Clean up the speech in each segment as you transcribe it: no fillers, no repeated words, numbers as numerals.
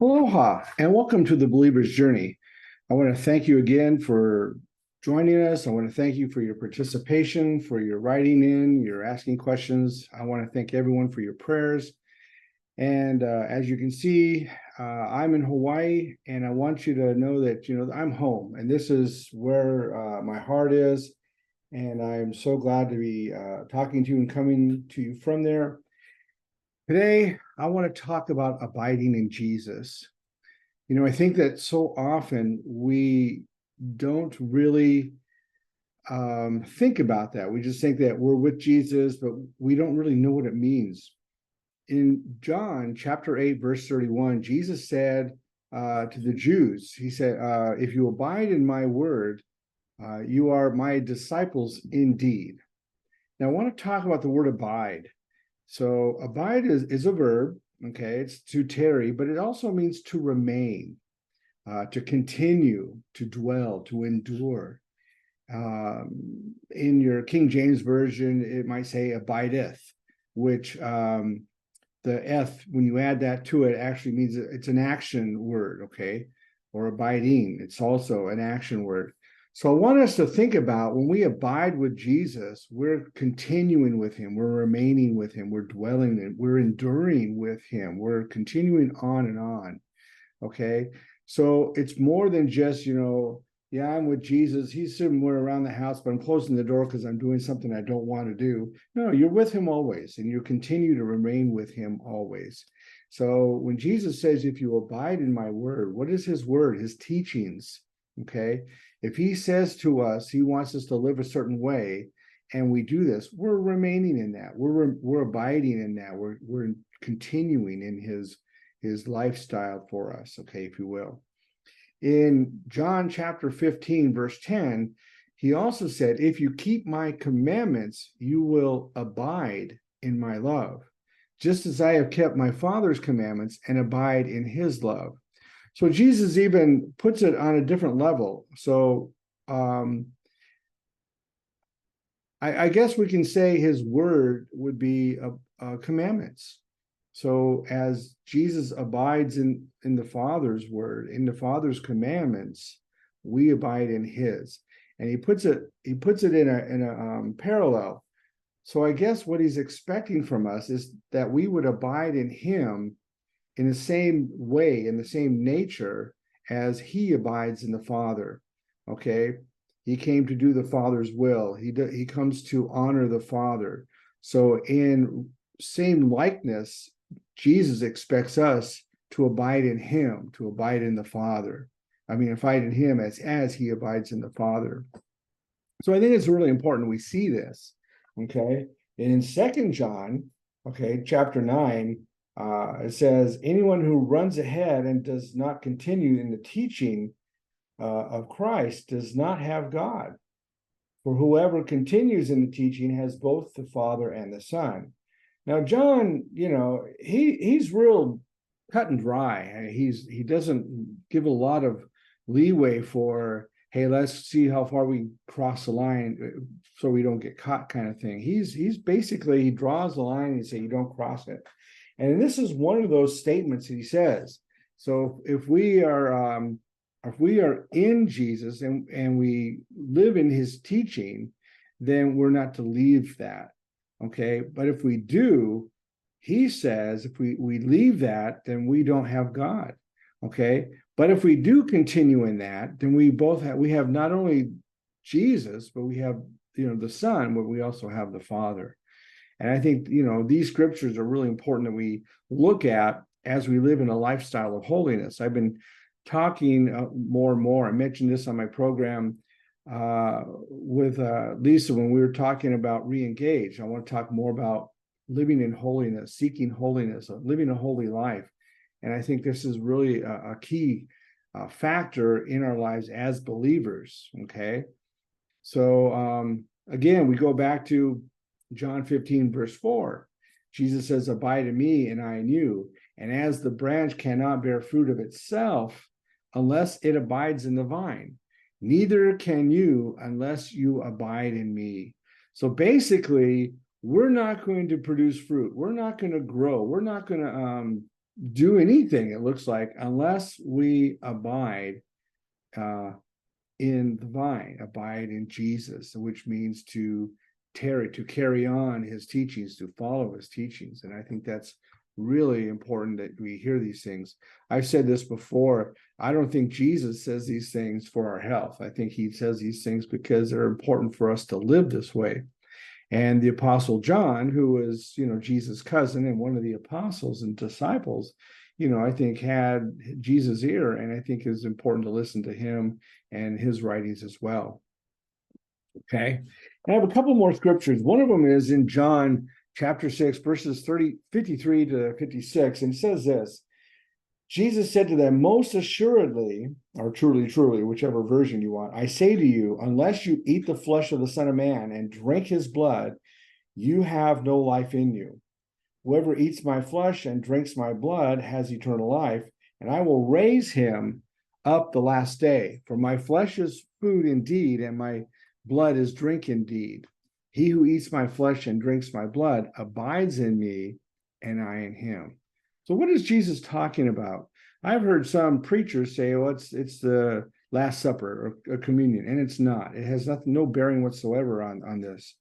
Aloha, and welcome to the Believer's Journey. I want to thank you again for joining us. I want to thank you for your participation, for your writing in, your asking questions. I want to thank everyone for your prayers. And as you can see, I'm in Hawaii, and I want you to know that, I'm home, and this is where my heart is. And I'm so glad to be talking to you and coming to you from there. Today, I want to talk about abiding in Jesus. I think that so often we don't really think about that. We just think that we're with Jesus, but we don't really know what it means. In John chapter 8, verse 31, Jesus said to the Jews, he said, if you abide in my word, you are my disciples indeed. Now, I want to talk about the word abide. So abide is a verb, okay? It's to tarry, but it also means to remain, to continue, to dwell, to endure. In your King James Version, it might say abideth, which the eth, when you add that to it, actually means it's an action word, okay? Or abiding, it's also an action word. So I want us to think about when we abide with Jesus, we're continuing with him, we're remaining with him, we're dwelling in, we're enduring with him, we're continuing on and on. Okay. So it's more than just, yeah, I'm with Jesus. He's somewhere around the house, but I'm closing the door because I'm doing something I don't want to do. No, you're with him always, and you continue to remain with him always. So when Jesus says, if you abide in my word, what is his word? His teachings. Okay. If he says to us, he wants us to live a certain way, and we do this, we're remaining in that. We're abiding in that. We're continuing in his lifestyle for us, okay, if you will. In John chapter 15, verse 10, he also said, if you keep my commandments, you will abide in my love, just as I have kept my Father's commandments and abide in his love. So Jesus even puts it on a different level. So I guess we can say his word would be commandments. So as Jesus abides in the Father's word, in the Father's commandments, we abide in his. And he puts it in a parallel. So I guess what he's expecting from us is that we would abide in him in the same way, in the same nature as he abides in the Father. Okay? He came to do the Father's will. He comes to honor the Father. So in same likeness, Jesus expects us to abide in him, to abide in the Father. Abide in him as he abides in the Father. So I think it's really important we see this, okay? And in 2 John, okay, chapter 9, it says, anyone who runs ahead and does not continue in the teaching of Christ does not have God. For whoever continues in the teaching has both the Father and the Son. Now, John, he's real cut and dry. He doesn't give a lot of leeway for, hey, let's see how far we cross the line so we don't get caught kind of thing. He's basically, he draws the line and say you don't cross it. And this is one of those statements that he says. So if we are in Jesus and we live in his teaching, then we're not to leave that. Okay. But if we do, he says, if we leave that, then we don't have God. Okay. But if we do continue in that, then we have not only Jesus, but we have, the Son, but we also have the Father. And I think, these scriptures are really important that we look at as we live in a lifestyle of holiness. I've been talking more and more. I mentioned this on my program with Lisa when we were talking about re-engage. I want to talk more about living in holiness, seeking holiness, living a holy life. And I think this is really a key factor in our lives as believers, okay? So again, we go back to John 15, verse 4. Jesus says, abide in me and I in you. And as the branch cannot bear fruit of itself unless it abides in the vine, neither can you unless you abide in me. So basically, we're not going to produce fruit. We're not going to grow. We're not going to do anything, it looks like, unless we abide in the vine, abide in Jesus, which means to tarry, to carry on his teachings, to follow his teachings. And I think that's really important that we hear these things. I've said this before. I don't think Jesus says these things for our health. I think he says these things because they're important for us to live this way. And the Apostle John, who was, Jesus' cousin and one of the apostles and disciples, I think had Jesus' ear, and I think it's important to listen to him and his writings as well. Okay. I have a couple more scriptures. One of them is in John chapter 6, verses 53 to 56, and it says this: Jesus said to them, most assuredly, or truly, truly, whichever version you want, I say to you, unless you eat the flesh of the Son of Man and drink his blood, you have no life in you. Whoever eats my flesh and drinks my blood has eternal life, and I will raise him up the last day. For my flesh is food indeed, and my blood is drink indeed. He who eats my flesh and drinks my blood abides in me, and I in him. So what is Jesus talking about? I've heard some preachers say, well, it's the Last Supper or communion, and it's not. It has no bearing whatsoever on this.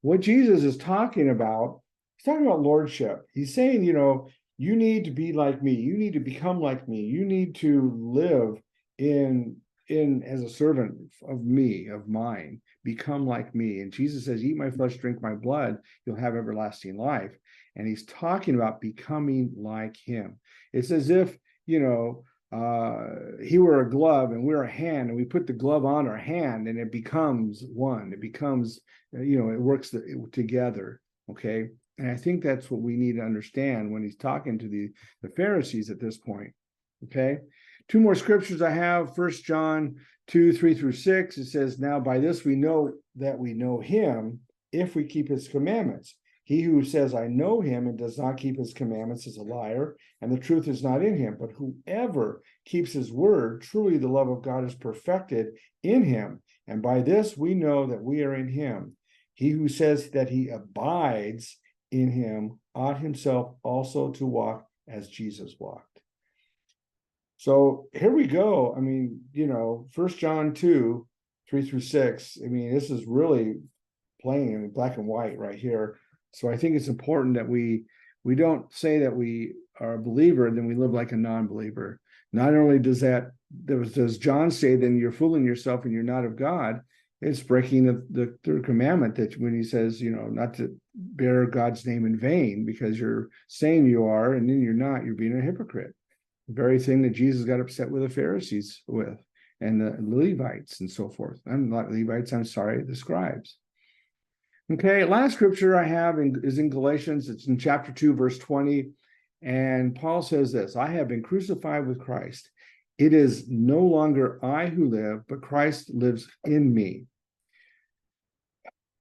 What Jesus is talking about, he's talking about lordship. He's saying, you need to be like me. You need to become like me. You need to live in as a servant of me, of mine. Become like me. And Jesus says, eat my flesh, drink my blood, you'll have everlasting life. And he's talking about becoming like him. It's as if, he were a glove and we're a hand, and we put the glove on our hand and it becomes one. It becomes, it works together. Okay. And I think that's what we need to understand when he's talking to the Pharisees at this point. Okay. Two more scriptures I have. 1 John 2, 3 through 6. It says, now by this we know that we know him if we keep his commandments. He who says, I know him, and does not keep his commandments is a liar, and the truth is not in him. But whoever keeps his word, truly the love of God is perfected in him. And by this we know that we are in him. He who says that he abides in him ought himself also to walk as Jesus walked. So here we go. I mean, 1 John 2, 3 through 6. I mean, this is really plain in black and white right here. So I think it's important that we don't say that we are a believer and then we live like a non-believer. Not only does John say, then you're fooling yourself and you're not of God, it's breaking the third commandment, that when he says, not to bear God's name in vain, because you're saying you are and then you're not, you're being a hypocrite. The very thing that Jesus got upset with the Pharisees with, and the Levites and so forth. I'm not Levites, I'm sorry, the scribes. Okay, last scripture I have is in Galatians. It's in chapter 2, verse 20. And Paul says this: I have been crucified with Christ. It is no longer I who live, but Christ lives in me.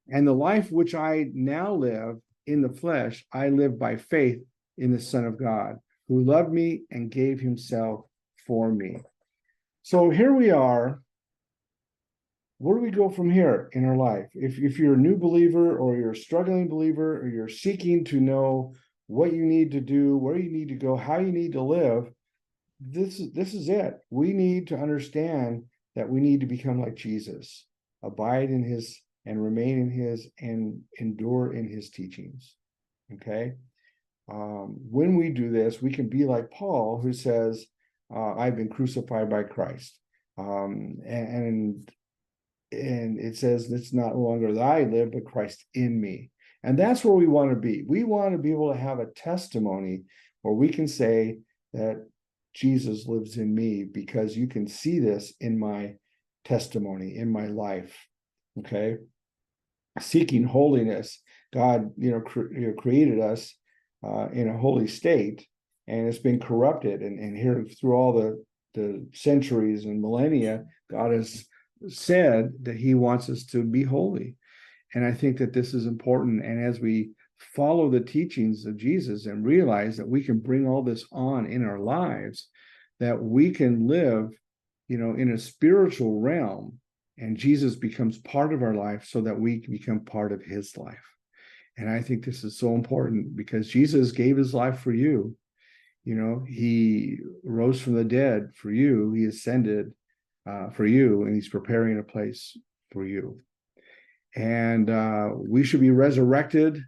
And the life which I now live in the flesh, I live by faith in the Son of God, who loved me and gave himself for me. So here we are. Where do we go from here in our life? If you're a new believer, or you're a struggling believer, or you're seeking to know what you need to do, where you need to go, how you need to live, this is it. We need to understand that we need to become like Jesus, abide in his and remain in his and endure in his teachings. Okay. When we do this, we can be like Paul, who says, I've been crucified by Christ. And it says, it's not longer that I live, but Christ in me. And that's where we want to be. We want to be able to have a testimony where we can say that Jesus lives in me, because you can see this in my testimony, in my life. Okay. Seeking holiness. God, created us in a holy state, and it's been corrupted. And here, through all the centuries and millennia, God has said that he wants us to be holy. And I think that this is important. And as we follow the teachings of Jesus and realize that we can bring all this on in our lives, that we can live, in a spiritual realm, and Jesus becomes part of our life so that we can become part of his life. And I think this is so important, because Jesus gave his life for you. He rose from the dead for you. He ascended for you, and he's preparing a place for you. And we should be resurrected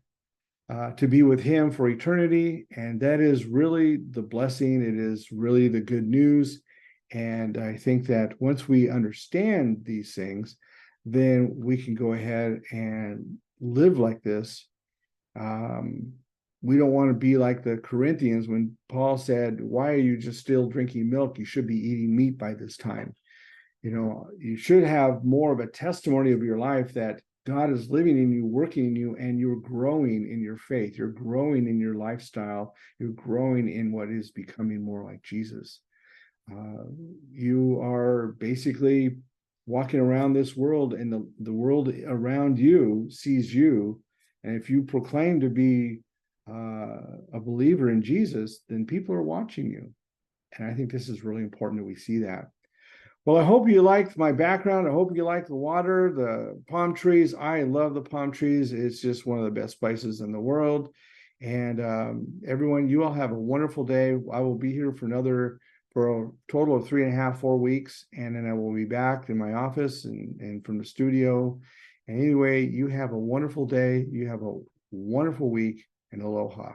to be with him for eternity. And that is really the blessing. It is really the good news. And I think that once we understand these things, then we can go ahead and live like this. We don't want to be like the Corinthians when Paul said, why are you just still drinking milk? You should be eating meat by this time. You should have more of a testimony of your life that God is living in you, working in you, and you're growing in your faith. You're growing in your lifestyle. You're growing in what is becoming more like Jesus. You are basically walking around this world, and the world around you sees you. And if you proclaim to be a believer in Jesus, then people are watching you. And I think this is really important that we see that. Well, I hope you liked my background. I hope you like the water, the palm trees. I love the palm trees. It's just one of the best places in the world. And everyone, you all have a wonderful day. I will be here for a total of 3.5, 4 weeks. And then I will be back in my office and from the studio. And anyway, you have a wonderful day. You have a wonderful week, and aloha.